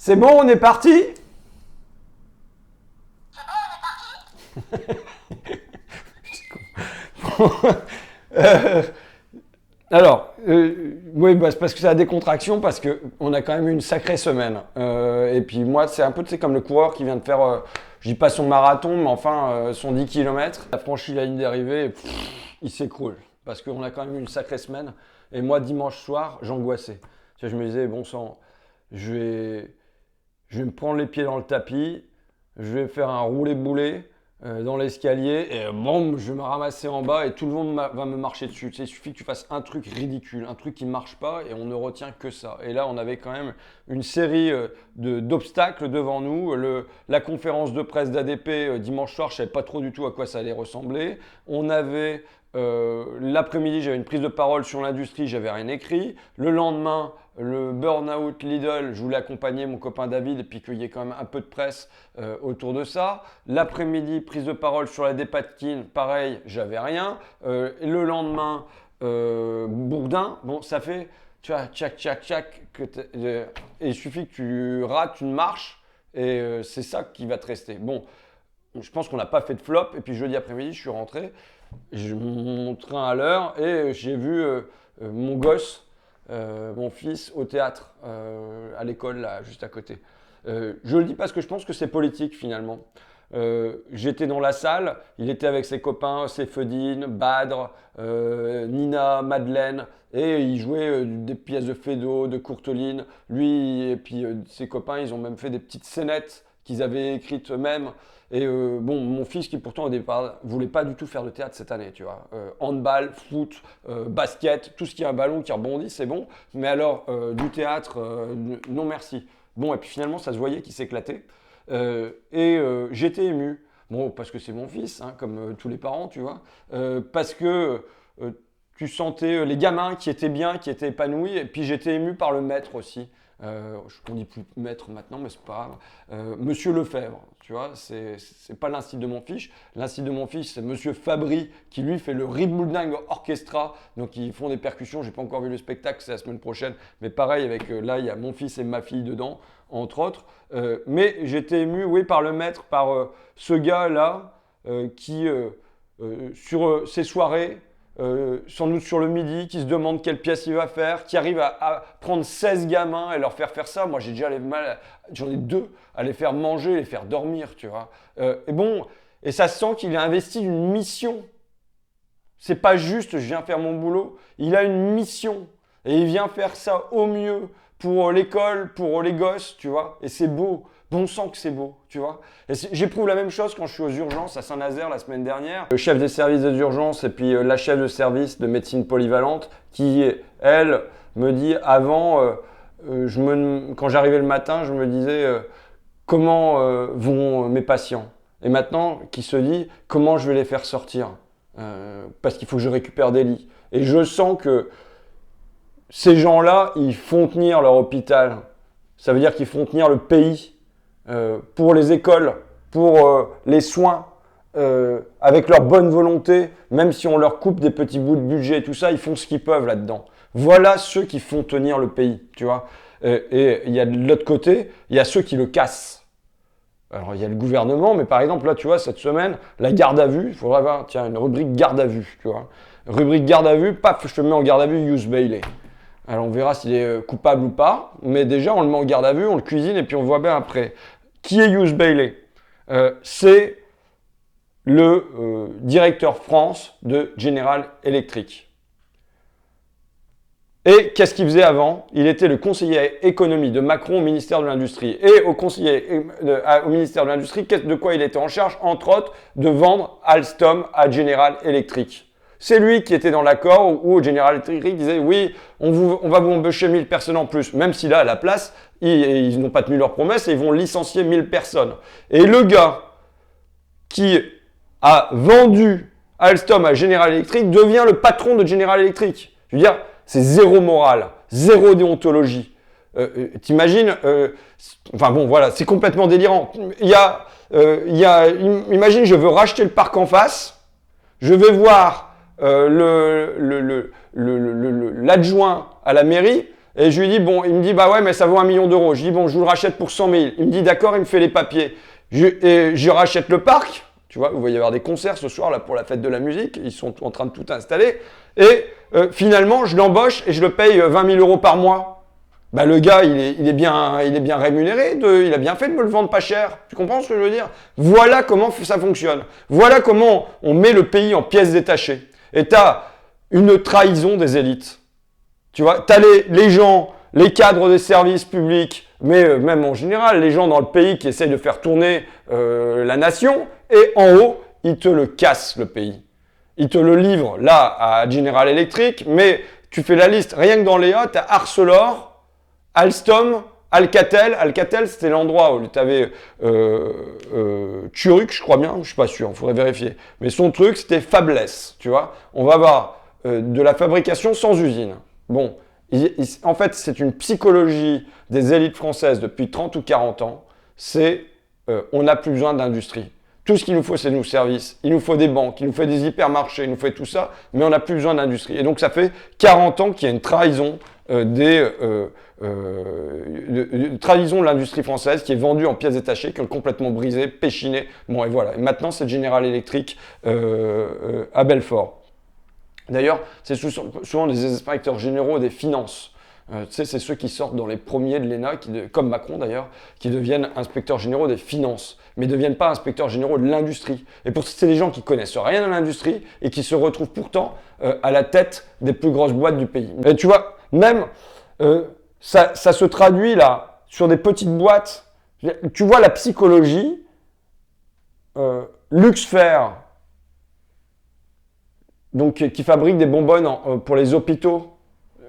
C'est bon, on est parti? Euh, oui, bah, c'est parce que c'est la décontraction, parce qu'on a quand même eu une sacrée semaine. Et puis moi, c'est un peu comme le coureur qui vient de faire, je dis pas son marathon, mais enfin son 10 km. Il a franchi la ligne d'arrivée et il s'écroule. Parce qu'on a quand même eu une sacrée semaine. Et moi, dimanche soir, j'angoissais. Tu vois, je me disais, bon sang, je vais, je vais me prendre les pieds dans le tapis, je vais faire un roulé-boulé dans l'escalier et bon, je vais me ramasser en bas et tout le monde va me marcher dessus. Tu sais, il suffit que tu fasses un truc ridicule, un truc qui ne marche pas et on ne retient que ça. Et là, on avait quand même une série d'obstacles devant nous. La conférence de presse d'ADP dimanche soir, je ne savais pas trop du tout à quoi ça allait ressembler. On avait l'après-midi, j'avais une prise de parole sur l'industrie, j'avais rien écrit. Le lendemain, le burn-out Lidl, je voulais accompagner mon copain David et puis qu'il y ait quand même un peu de presse autour de ça. L'après-midi, prise de parole sur la Dépatkin, pareil, j'avais rien. Et le lendemain, Bourdin, bon, ça fait, tu vois, tchac, tchac, tchac, et il suffit que tu rates une marche et c'est ça qui va te rester. Bon, je pense qu'on n'a pas fait de flop et puis jeudi après-midi, je suis rentré. J'ai mon train à l'heure et j'ai vu mon gosse, mon fils, au théâtre, à l'école, là, juste à côté. Je le dis parce que je pense que c'est politique finalement. J'étais dans la salle, il était avec ses copains, Seyfedine, Badr, Nina, Madeleine, et il jouait des pièces de Feydeau, de Courteline. Lui et puis ses copains, ils ont même fait des petites scénettes qu'ils avaient écrites eux-mêmes. Et bon, mon fils qui pourtant au départ voulait pas du tout faire de théâtre cette année, tu vois. Handball, foot, basket, tout ce qui a un ballon qui rebondit, c'est bon. Mais alors, du théâtre, non merci. Bon, et puis finalement, ça se voyait qu'il s'éclatait. J'étais ému. Bon, parce que c'est mon fils, hein, comme tous les parents, tu vois. Parce que tu sentais les gamins qui étaient bien, qui étaient épanouis. Et puis j'étais ému par le maître aussi. On dit plus maître maintenant, mais c'est pas grave. Monsieur Lefebvre, tu vois, c'est pas l'institut de mon fils. L'institut de mon fils, c'est Monsieur Fabry qui lui fait le Riboulding Orchestra. Donc ils font des percussions. J'ai pas encore vu le spectacle, c'est la semaine prochaine. Mais pareil, avec là, il y a mon fils et ma fille dedans, entre autres. Mais j'étais ému, oui, par le maître, par ce gars-là qui, sur ses soirées, sans doute sur le midi, qui se demande quelle pièce il va faire, qui arrive à prendre 16 gamins et leur faire ça. Moi, j'ai déjà j'en ai 2 à les faire manger, les faire dormir, tu vois. Et bon, et ça sent qu'il a investi une mission. C'est pas juste, je viens faire mon boulot. Il a une mission et il vient faire ça au mieux pour l'école, pour les gosses, tu vois. Et c'est beau. Bon sang que c'est beau, tu vois. J'éprouve la même chose quand je suis aux urgences à Saint-Nazaire la semaine dernière. Le chef des services des urgences et puis la chef de service de médecine polyvalente qui, elle, me dit avant, quand j'arrivais le matin, je me disais comment vont mes patients. Et maintenant, qui se dit comment je vais les faire sortir parce qu'il faut que je récupère des lits. Et je sens que ces gens-là, ils font tenir leur hôpital. Ça veut dire qu'ils font tenir le pays. Pour les écoles, pour les soins, avec leur bonne volonté, même si on leur coupe des petits bouts de budget et tout ça, ils font ce qu'ils peuvent là-dedans. Voilà ceux qui font tenir le pays, tu vois. Et il y a de l'autre côté, il y a ceux qui le cassent. Alors il y a le gouvernement, mais par exemple là, tu vois, cette semaine, la garde à vue, il faudrait avoir, tiens, une rubrique garde à vue, tu vois. Rubrique garde à vue, paf, je te mets en garde à vue Hughes Bailey. Alors on verra s'il est coupable ou pas, mais déjà on le met en garde à vue, on le cuisine et puis on voit bien après. Qui est Hughes Bailey? C'est le directeur France de General Electric. Et qu'est-ce qu'il faisait avant? Il était le conseiller économie de Macron au ministère de l'Industrie. Et au ministère de l'Industrie, de quoi il était en charge? Entre autres, de vendre Alstom à General Electric. C'est lui qui était dans l'accord où General Electric disait oui, on va vous embaucher 1000 personnes en plus. Même si là, à la place, ils n'ont pas tenu leur promesse et ils vont licencier 1000 personnes. Et le gars qui a vendu Alstom à General Electric devient le patron de General Electric. Je veux dire, c'est zéro morale, zéro déontologie. T'imagines enfin bon, voilà, c'est complètement délirant. Imagine, je veux racheter le parc en face, je vais voir l'adjoint à la mairie, Et je lui dis, bon, il me dit, bah ouais, mais ça vaut 1 million d'euros. Je dis, bon, je vous le rachète pour 100 000. Il me dit, d'accord, il me fait les papiers. Et je rachète le parc. Tu vois, vous voyez y avoir des concerts ce soir là pour la fête de la musique. Ils sont en train de tout installer. Et finalement, je l'embauche et je le paye 20 000 euros par mois. Bah, le gars, il est bien rémunéré. Il a bien fait de me le vendre pas cher. Tu comprends ce que je veux dire? Voilà comment ça fonctionne. Voilà comment on met le pays en pièces détachées. Et tu as une trahison des élites. Tu vois, tu as les gens, les cadres des services publics, mais même en général, les gens dans le pays qui essayent de faire tourner la nation, et en haut, ils te le cassent, le pays. Ils te le livrent, là, à General Electric, mais tu fais la liste, rien que dans Léa, tu as Arcelor, Alstom, Alcatel. Alcatel, c'était l'endroit où tu avais Turuk, je crois bien, je suis pas sûr, il faudrait vérifier. Mais son truc, c'était fabless, tu vois. On va avoir de la fabrication sans usine. Bon, en fait, c'est une psychologie des élites françaises depuis 30 ou 40 ans. C'est on n'a plus besoin d'industrie. Tout ce qu'il nous faut, c'est nos services. Il nous faut des banques, il nous faut des hypermarchés, il nous faut tout ça, mais on n'a plus besoin d'industrie. Et donc, ça fait 40 ans qu'il y a une trahison trahison de l'industrie française qui est vendue en pièces détachées, qui est complètement brisée, péchinée. Bon, et voilà. Et maintenant, c'est General Electric à Belfort. D'ailleurs, c'est souvent des inspecteurs généraux des finances. Tu sais, c'est ceux qui sortent dans les premiers de l'ENA, comme Macron d'ailleurs, qui deviennent inspecteurs généraux des finances, mais ne deviennent pas inspecteurs généraux de l'industrie. Et pour c'est des gens qui connaissent rien à l'industrie et qui se retrouvent pourtant à la tête des plus grosses boîtes du pays. Et tu vois, même ça se traduit là sur des petites boîtes. Tu vois la psychologie. Luxfer, donc qui fabrique des bonbonnes pour les hôpitaux.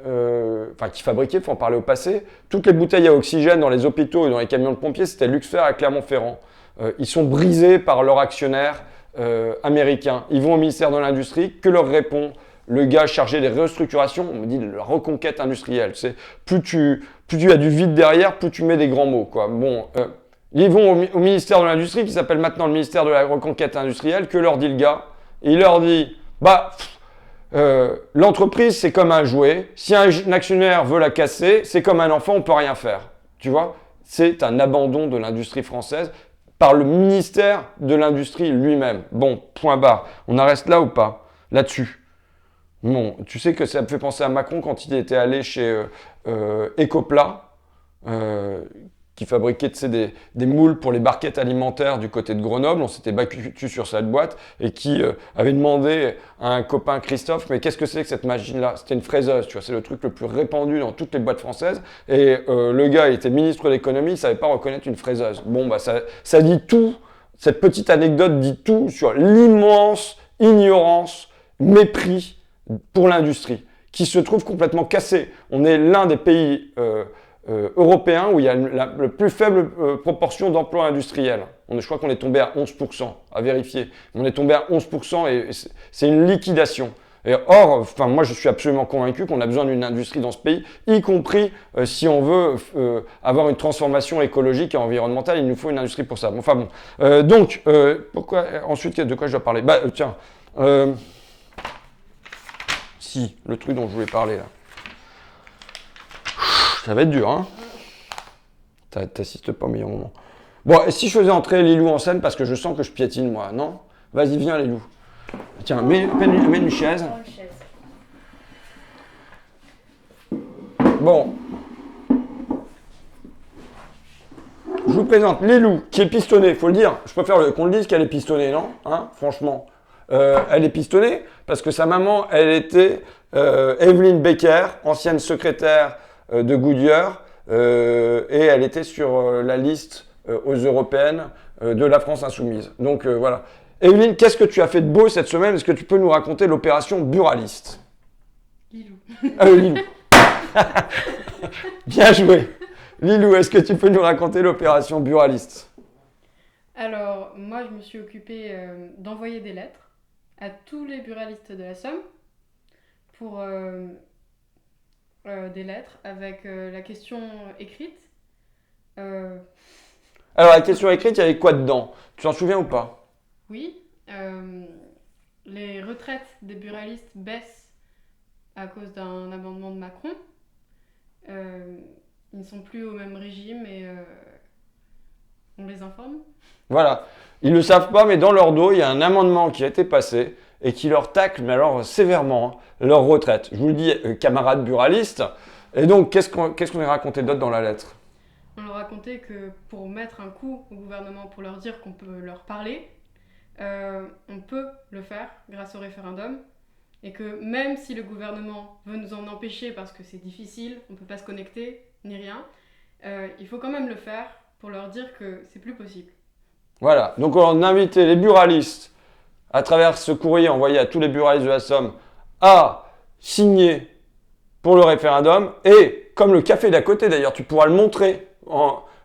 Enfin qui fabriquait, il faut en parler au passé. Toutes les bouteilles à oxygène dans les hôpitaux et dans les camions de pompiers, c'était Luxfer à Clermont-Ferrand. Ils sont brisés par leur actionnaire américain. Ils vont au ministère de l'Industrie, que leur répond le gars chargé des restructurations, on me dit la reconquête industrielle. C'est plus tu as du vide derrière, plus tu mets des grands mots, quoi. Bon, ils vont au ministère de l'Industrie, qui s'appelle maintenant le ministère de la reconquête industrielle, que leur dit le gars? Il leur dit, bah... l'entreprise, c'est comme un jouet. Si un actionnaire veut la casser, c'est comme un enfant, on ne peut rien faire. Tu vois? C'est un abandon de l'industrie française par le ministère de l'Industrie lui-même. Bon, point barre. On en reste là ou pas? Là-dessus. Bon, tu sais que ça me fait penser à Macron quand il était allé chez Ecopla, qui fabriquait des moules pour les barquettes alimentaires du côté de Grenoble. On s'était battu sur cette boîte et qui avait demandé à un copain Christophe, mais qu'est-ce que c'est que cette machine-là? C'était une fraiseuse, tu vois, c'est le truc le plus répandu dans toutes les boîtes françaises. Et le gars, il était ministre de l'économie, il savait pas reconnaître une fraiseuse. Bon, bah ça dit tout, cette petite anecdote dit tout sur l'immense ignorance, mépris pour l'industrie, qui se trouve complètement cassé. On est l'un des pays européen où il y a la plus faible proportion d'emplois industriels. Je crois qu'on est tombé à 11%, à vérifier. On est tombé à 11% et c'est une liquidation. Et or, enfin, moi je suis absolument convaincu qu'on a besoin d'une industrie dans ce pays, y compris si on veut avoir une transformation écologique et environnementale, il nous faut une industrie pour ça. Bon, enfin bon. Donc, pourquoi ensuite, de quoi je dois parler? Bah tiens, si, le truc dont je voulais parler là. Ça va être dur, hein? T'assistes pas au meilleur moment. Bon, et si je faisais entrer Lilou en scène, parce que je sens que je piétine, moi, non? Vas-y, viens, Lilou. Tiens, mets une chaise. Bon. Je vous présente Lilou, qui est pistonnée, faut le dire. Je préfère qu'on le dise qu'elle est pistonnée, non? Hein? Franchement. Elle est pistonnée parce que sa maman, elle était Evelyne Becker, ancienne secrétaire de Goodyear, et elle était sur la liste aux européennes de la France insoumise. Donc voilà. Evelyne, qu'est-ce que tu as fait de beau cette semaine? Est-ce que tu peux nous raconter l'opération Buraliste? Lilou. Lilou. Bien joué. Lilou, est-ce que tu peux nous raconter l'opération Buraliste? Alors, moi, je me suis occupée d'envoyer des lettres à tous les buralistes de la Somme pour des lettres avec la question écrite. Alors, la question écrite, il y avait quoi dedans? Tu t'en souviens ou pas? Oui, les retraites des buralistes baissent à cause d'un amendement de Macron. Ils ne sont plus au même régime et on les informe. Voilà. Ils ne le savent pas, mais dans leur dos, il y a un amendement qui a été passé et qui leur tacle, mais alors sévèrement, leur retraite. Je vous le dis, camarades buralistes. Et donc, qu'est-ce qu'on a raconté d'autre dans la lettre? On leur racontait que pour mettre un coup au gouvernement, pour leur dire qu'on peut leur parler, on peut le faire grâce au référendum. Et que même si le gouvernement veut nous en empêcher parce que c'est difficile, on ne peut pas se connecter, ni rien, il faut quand même le faire pour leur dire que c'est plus possible. Voilà. Donc, on a invité les buralistes, à travers ce courrier envoyé à tous les buralistes de la Somme, à signer pour le référendum. Et comme le café d'à côté, d'ailleurs, tu pourras le montrer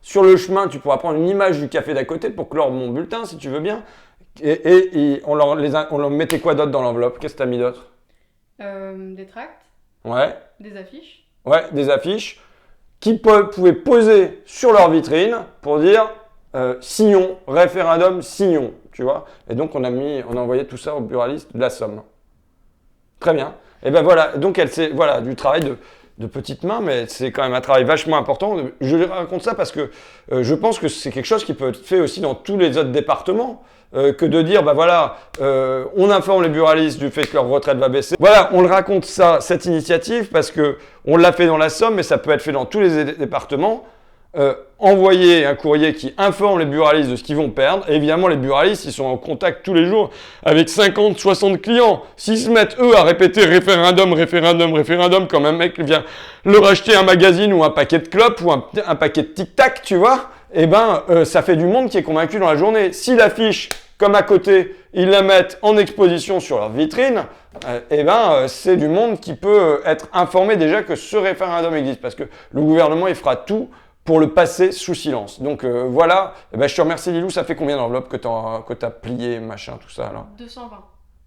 sur le chemin, tu pourras prendre une image du café d'à côté pour clore mon bulletin, si tu veux bien. Et on leur mettait quoi d'autre dans l'enveloppe? Qu'est-ce que tu as mis d'autre? Des tracts, Ouais, des affiches. ouais, des affiches qui pouvaient poser sur leur vitrine pour dire signons, référendum, signons, tu vois. Et donc on a envoyé tout ça aux buralistes de la Somme. Très bien. Et ben voilà, donc voilà, du travail de petites mains, mais c'est quand même un travail vachement important. Je raconte ça parce que je pense que c'est quelque chose qui peut être fait aussi dans tous les autres départements. Que de dire, bah voilà, on informe les buralistes du fait que leur retraite va baisser. Voilà, on le raconte ça, cette initiative, parce que on l'a fait dans la Somme, mais ça peut être fait dans tous les départements. Envoyer un courrier qui informe les buralistes de ce qu'ils vont perdre. Et évidemment, les buralistes, ils sont en contact tous les jours avec 50, 60 clients. S'ils se mettent, eux, à répéter référendum, référendum, référendum, comme un mec vient leur acheter un magazine ou un paquet de clopes ou un paquet de tic-tac, tu vois, eh ben, ça fait du monde qui est convaincu dans la journée. Si l'affiche, comme à côté, ils la mettent en exposition sur leur vitrine, eh ben, c'est du monde qui peut être informé déjà que ce référendum existe. Parce que le gouvernement, il fera tout pour le passer sous silence. Donc voilà, eh ben, je te remercie Lilou, ça fait combien d'enveloppes que t'as plié, machin, tout ça là? 220.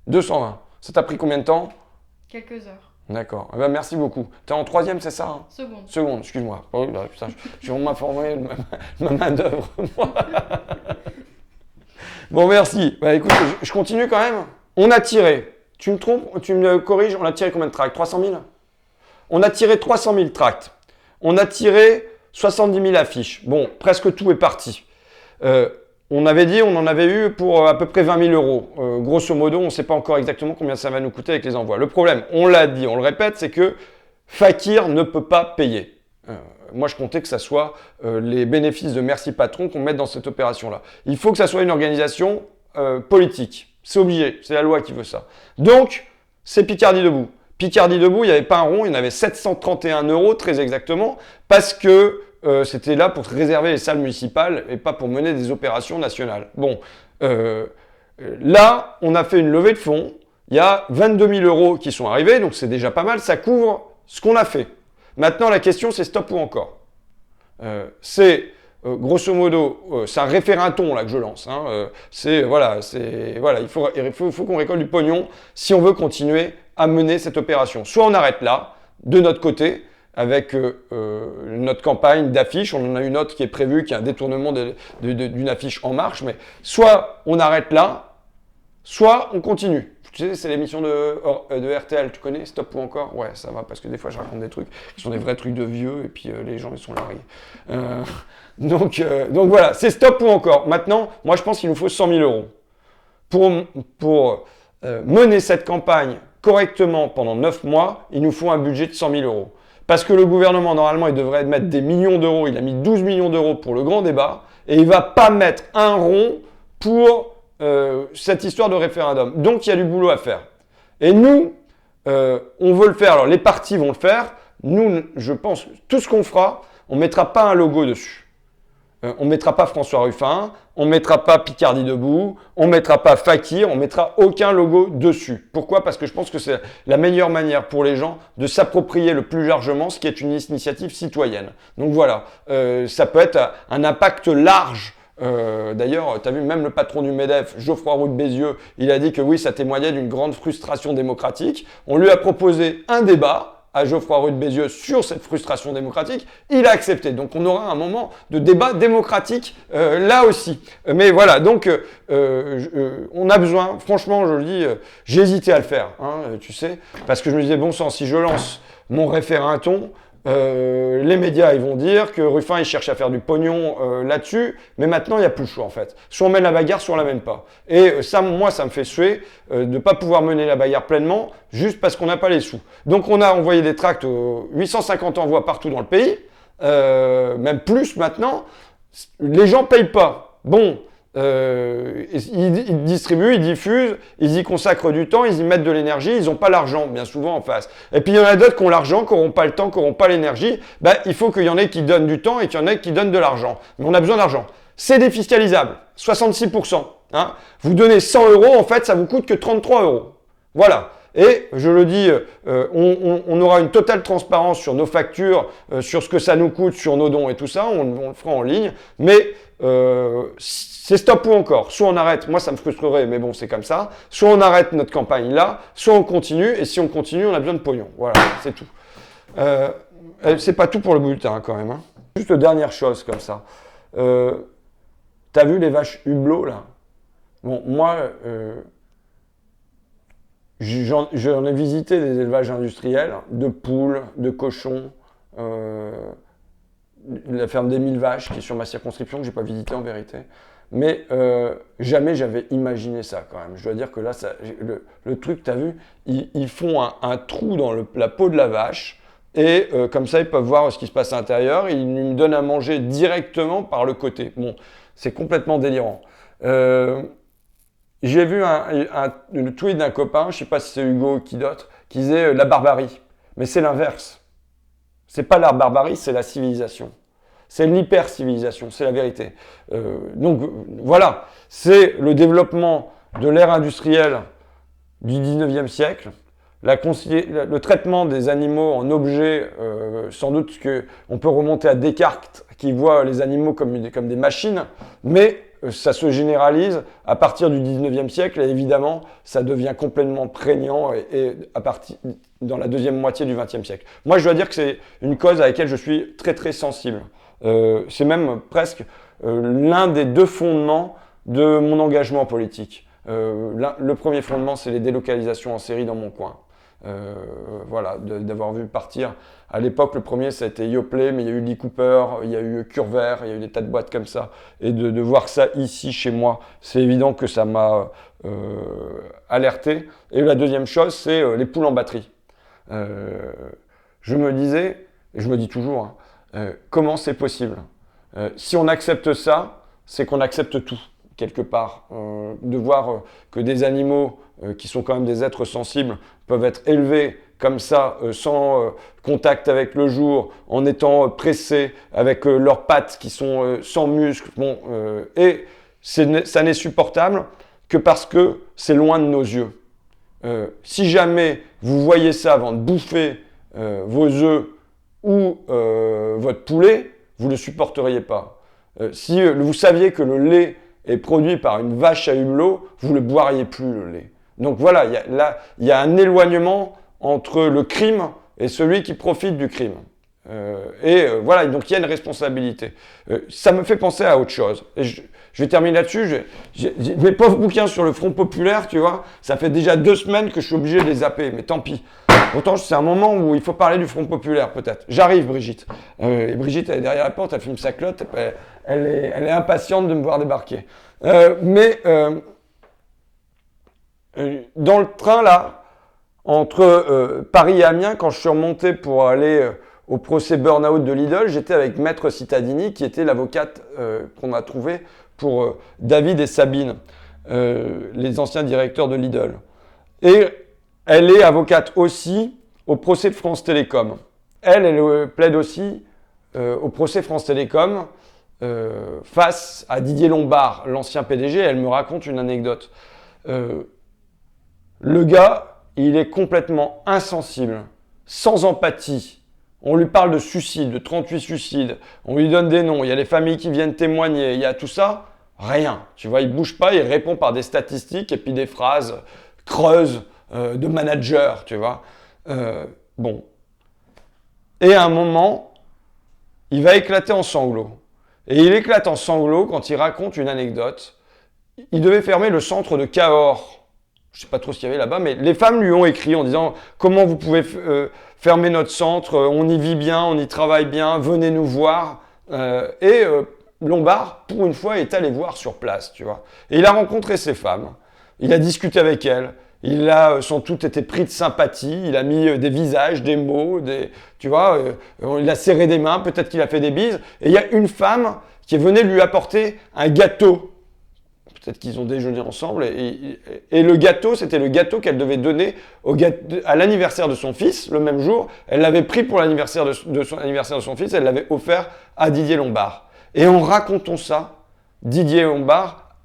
220. Ça t'a pris combien de temps? Quelques heures. D'accord, eh ben, merci beaucoup. T'es en troisième, c'est ça hein? Seconde. Seconde, excuse-moi. Oh, là, putain, je vais m'informer de ma main d'œuvre. Bon, merci. Bah écoute, je continue quand même. On a tiré, tu me trompes, tu me corriges, on a tiré combien de tracts? 300 000? On a tiré 300 000 tracts. On a tiré 70 000 affiches. Bon, presque tout est parti. On avait dit, on en avait eu pour à peu près 20 000 euros. Grosso modo, on ne sait pas encore exactement combien ça va nous coûter avec les envois. Le problème, on l'a dit, on le répète, c'est que Fakir ne peut pas payer. Moi, je comptais que ça soit les bénéfices de Merci Patron qu'on mette dans cette opération-là. Il faut que ça soit une organisation politique. C'est obligé, c'est la loi qui veut ça. Donc, c'est Picardie Debout. Picardie Debout, il n'y avait pas un rond, il y en avait 731 euros très exactement, parce que c'était là pour réserver les salles municipales et pas pour mener des opérations nationales. Bon, là, on a fait une levée de fonds, il y a 22 000 euros qui sont arrivés, donc c'est déjà pas mal, ça couvre ce qu'on a fait. Maintenant, la question, c'est stop ou encore. Grosso modo, c'est un référenton là que je lance. Hein. Il faut qu'on récolte du pognon si on veut continuer à mener cette opération. Soit on arrête là, de notre côté, avec notre campagne d'affiches. On en a une autre qui est prévue, qui est un détournement d'une affiche En Marche. Mais soit on arrête là, soit on continue. Tu sais, c'est l'émission de RTL, tu connais Stop ou encore? Ouais, ça va, parce que des fois je raconte des trucs qui sont des vrais trucs de vieux, et puis les gens ils sont largués. Donc voilà, c'est Stop ou encore. Maintenant, moi je pense qu'il nous faut 100 000 euros pour mener cette campagne correctement pendant 9 mois. Il nous faut un budget de 100 000 euros. Parce que le gouvernement, normalement, il devrait mettre des millions d'euros. Il a mis 12 millions d'euros pour le grand débat, et il ne va pas mettre un rond pour cette histoire de référendum. Donc, il y a du boulot à faire. Et nous, on veut le faire. Alors, les partis vont le faire. Nous, je pense, tout ce qu'on fera, on ne mettra pas un logo dessus. On ne mettra pas François Ruffin, on ne mettra pas Picardie Debout, on ne mettra pas Fakir, on ne mettra aucun logo dessus. Pourquoi? Parce que je pense que c'est la meilleure manière pour les gens de s'approprier le plus largement ce qui est une initiative citoyenne. Donc voilà, ça peut être un impact large. D'ailleurs, tu as vu, même le patron du MEDEF, Geoffroy Roux de Bézieux, il a dit que oui, ça témoignait d'une grande frustration démocratique. On lui a proposé un débat à Geoffroy Roux de Bézieux sur cette frustration démocratique, il a accepté. Donc on aura un moment de débat démocratique là aussi. Mais voilà, donc on a besoin, franchement je le dis, j'ai hésité à le faire, hein, tu sais, parce que je me disais, bon sang, si je lance mon référenton, Les médias, ils vont dire que Ruffin, il cherche à faire du pognon là-dessus, mais maintenant, il n'y a plus le choix, en fait. Soit on mène la bagarre, soit on la mène pas. Et ça, moi, ça me fait suer de ne pas pouvoir mener la bagarre pleinement, juste parce qu'on n'a pas les sous. Donc, on a envoyé des tracts, 850 envois partout dans le pays, même plus maintenant. Les gens payent pas. Bon, ils distribuent, ils diffusent, ils y consacrent du temps, ils y mettent de l'énergie, ils n'ont pas l'argent, bien souvent, en face. Et puis il y en a d'autres qui ont l'argent, qui n'auront pas le temps, qui n'auront pas l'énergie. Ben, il faut qu'il y en ait qui donnent du temps et qu'il y en ait qui donnent de l'argent. Mais on a besoin d'argent. C'est défiscalisable, 66%. Hein. Vous donnez 100 euros, en fait, ça vous coûte que 33 euros. Voilà. Et je le dis, on aura une totale transparence sur nos factures, sur ce que ça nous coûte, sur nos dons et tout ça, on le fera en ligne. Mais c'est stop ou encore. Soit on arrête, moi ça me frustrerait, mais bon, c'est comme ça. Soit on arrête notre campagne là, soit on continue, et si on continue, on a besoin de pognon. Voilà, c'est tout. C'est pas tout pour le bulletin hein, quand même. Hein. Juste dernière chose comme ça. T'as vu les vaches hublots là? Bon, moi, j'en ai visité des élevages industriels de poules, de cochons, la ferme des 1000 vaches qui est sur ma circonscription que j'ai pas visité en vérité. Mais jamais j'avais imaginé ça quand même. Je dois dire que là, le truc, tu as vu, ils font un trou dans la peau de la vache et comme ça, ils peuvent voir ce qui se passe à l'intérieur. Ils me donnent à manger directement par le côté. Bon, c'est complètement délirant. J'ai vu le tweet d'un copain, je ne sais pas si c'est Hugo ou qui d'autre, qui disait la barbarie. Mais c'est l'inverse. C'est pas la barbarie, c'est la civilisation. C'est l'hyper-civilisation, c'est la vérité. Donc voilà, c'est le développement de l'ère industrielle du 19e siècle, le traitement des animaux en objets, sans doute qu'on peut remonter à Descartes qui voit les animaux comme des machines, mais ça se généralise à partir du 19e siècle et évidemment ça devient complètement prégnant et dans la deuxième moitié du 20e siècle. Moi je dois dire que c'est une cause à laquelle je suis très très sensible. C'est même presque l'un des deux fondements de mon engagement politique. Le premier fondement, c'est les délocalisations en série dans mon coin. Voilà, d'avoir vu partir. À l'époque, le premier, ça a été Yoplait, mais il y a eu Lee Cooper, il y a eu Curvert, il y a eu des tas de boîtes comme ça. Et de voir ça ici, chez moi, c'est évident que ça m'a alerté. Et la deuxième chose, c'est les poules en batterie. Je me disais, et je me dis toujours, hein, comment c'est possible? Si on accepte ça, c'est qu'on accepte tout, quelque part. De voir que des animaux qui sont quand même des êtres sensibles peuvent être élevés comme ça, sans contact avec le jour, en étant pressés avec leurs pattes qui sont sans muscles. Bon, et ça n'est supportable que parce que c'est loin de nos yeux. Si jamais vous voyez ça avant de bouffer vos œufs ou votre poulet, vous ne le supporteriez pas. Si vous saviez que le lait est produit par une vache à hublot, vous ne le boiriez plus, le lait. Donc voilà, il y a un éloignement entre le crime et celui qui profite du crime. Voilà, donc il y a une responsabilité. Ça me fait penser à autre chose. Et je vais terminer là-dessus. Mes pauvres bouquins sur le Front populaire, tu vois, ça fait déjà 2 semaines que je suis obligé de les zapper, mais tant pis. Pourtant, c'est un moment où il faut parler du Front populaire, peut-être. J'arrive, Brigitte. Et Brigitte, elle est derrière la porte, elle fume sa clotte, elle est impatiente de me voir débarquer. Dans le train, là, entre Paris et Amiens, quand je suis remonté pour aller au procès burn-out de Lidl, j'étais avec Maître Cittadini, qui était l'avocate qu'on a trouvée pour David et Sabine, les anciens directeurs de Lidl. Et elle est avocate aussi au procès de France Télécom. Elle plaide aussi au procès France Télécom face à Didier Lombard, l'ancien PDG. Elle me raconte une anecdote. Le gars, il est complètement insensible, sans empathie. On lui parle de suicide, de 38 suicides. On lui donne des noms. Il y a les familles qui viennent témoigner. Il y a tout ça. Rien. Tu vois, il bouge pas. Il répond par des statistiques et puis des phrases creuses de manager, tu vois. Bon. Et à un moment, il va éclater en sanglots. Et il éclate en sanglots quand il raconte une anecdote. Il devait fermer le centre de Cahors je sais pas trop ce qu'il y avait là-bas, mais les femmes lui ont écrit en disant comment vous pouvez fermer notre centre, on y vit bien, on y travaille bien, venez nous voir. Lombard, pour une fois, est allé voir sur place, tu vois. Et il a rencontré ces femmes, il a discuté avec elles, il a sans doute été pris de sympathie, il a mis des visages, des mots, tu vois, il a serré des mains, peut-être qu'il a fait des bises. Et il y a une femme qui est venue lui apporter un gâteau. Peut-être qu'ils ont déjeuné ensemble. Et le gâteau, c'était le gâteau qu'elle devait donner à l'anniversaire de son fils, le même jour. Elle l'avait pris pour l'anniversaire de son fils, elle l'avait offert à Didier Lombard. Et en racontant ça, Didier Lombard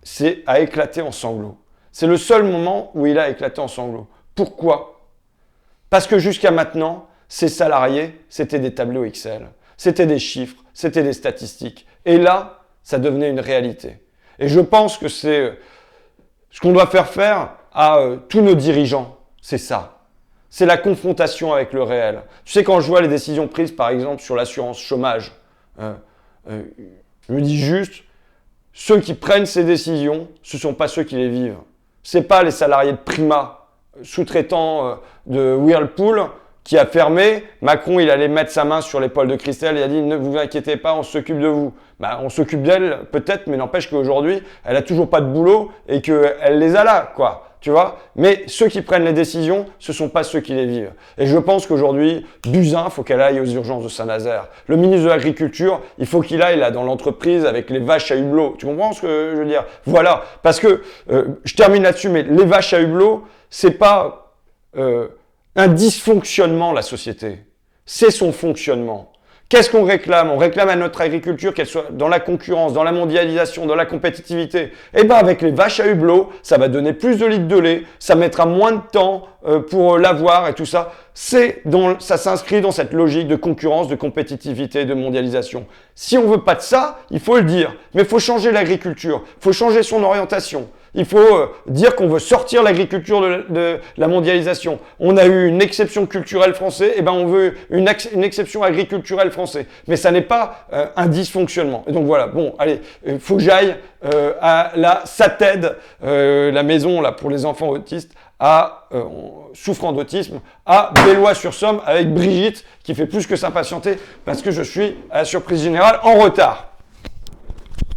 a éclaté en sanglots. C'est le seul moment où il a éclaté en sanglots. Pourquoi? Parce que jusqu'à maintenant, ses salariés, c'était des tableaux Excel. C'était des chiffres, c'était des statistiques. Et là, ça devenait une réalité. Et je pense que c'est ce qu'on doit faire à tous nos dirigeants. C'est ça. C'est la confrontation avec le réel. Tu sais, quand je vois les décisions prises, par exemple, sur l'assurance chômage, je me dis juste, ceux qui prennent ces décisions, ce ne sont pas ceux qui les vivent. Ce n'est pas les salariés de Prima, sous-traitants de Whirlpool, qui a fermé. Macron, il allait mettre sa main sur l'épaule de Christelle et a dit « Ne vous inquiétez pas, on s'occupe de vous ». On s'occupe d'elle peut-être, mais n'empêche qu'aujourd'hui, elle n'a toujours pas de boulot et qu'elle les a là, quoi. Tu vois? Mais ceux qui prennent les décisions, ce ne sont pas ceux qui les vivent. Et je pense qu'aujourd'hui, Buzyn, il faut qu'elle aille aux urgences de Saint-Nazaire. Le ministre de l'Agriculture, il faut qu'il aille là dans l'entreprise avec les vaches à hublot. Tu comprends ce que je veux dire? Voilà. Parce que, je termine là-dessus, mais les vaches à hublot, c'est pas un dysfonctionnement, la société. C'est son fonctionnement. Qu'est-ce qu'on réclame? On réclame à notre agriculture qu'elle soit dans la concurrence, dans la mondialisation, dans la compétitivité. Et bien avec les vaches à hublot, ça va donner plus de litres de lait, ça mettra moins de temps pour l'avoir et tout ça. Ça s'inscrit dans cette logique de concurrence, de compétitivité, de mondialisation. Si on veut pas de ça, il faut le dire. Mais il faut changer l'agriculture, il faut changer son orientation. Il faut dire qu'on veut sortir l'agriculture de la mondialisation. On a eu une exception culturelle française, et ben on veut une exception agriculturelle française. Mais ça n'est pas un dysfonctionnement. Et donc voilà, bon, allez, il faut que j'aille à la SATED, la maison là pour les enfants autistes, souffrant d'autisme, à Bellois-sur-Somme, avec Brigitte, qui fait plus que s'impatienter, parce que je suis à la surprise générale en retard.